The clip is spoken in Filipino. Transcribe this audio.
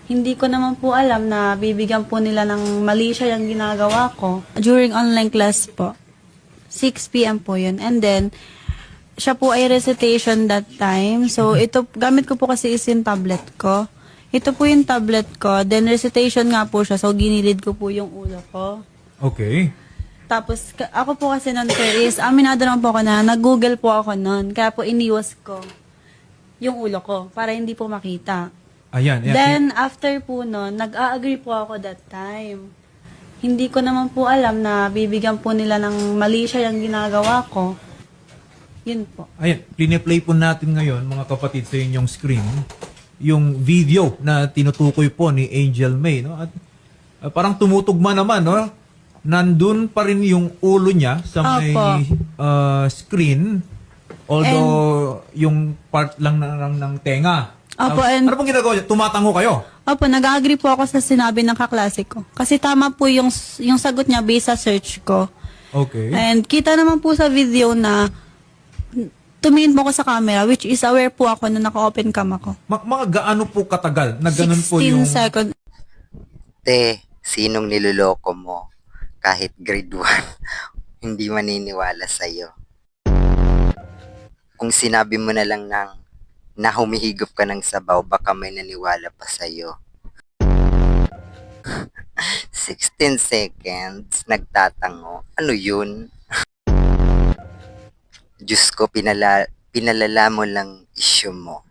Hindi ko naman po alam na bibigyan po nila ng mali siya yung ginagawa ko. During online class po, 6 p.m. po yun. And then, siya po ay recitation that time. So, ito, gamit ko po kasi is yung tablet ko. Ito po yung tablet ko. Then, recitation nga po siya. So, ginilid ko po yung ulo ko. Okay. Tapos, ako po kasi nun, sir, is, aminado naman po ako na, nag-google po ako nun. Kaya po, iniwas ko yung ulo ko para hindi po makita. Ayan. Then, after po nun, nag-a-agree po ako that time. Hindi ko naman po alam na bibigyan po nila ng mali siya yung ginagawa ko. Yun po. Ayan, pline-play po natin ngayon, mga kapatid, sa inyong screen, yung video na tinutukoy po ni Angel May. No? At parang tumutugma naman, no? Nandun pa rin yung ulo niya sa may Opo. screen, although yung part lang ng tenga. Opo, and- ano pong ginagawa niya? Tumatango kayo? Opo, nag-agree po ako sa sinabi ng kaklase ko. Kasi tama po yung sagot niya based sa search ko. Okay. And kita naman po sa video na tumingin po ako sa camera, which is aware po ako na naka-open cam ako. Mga gaano po katagal na ganun 16 po yung... seconds. Te, sinong niloloko mo? Kahit grade 1, hindi maniniwala sa'yo. Kung sinabi mo na lang na humihigop ka ng sabaw, baka may naniwala pa sa'yo. 16 seconds, nagtatango. Ano yun? Diyos ko, pinalala mo lang issue mo.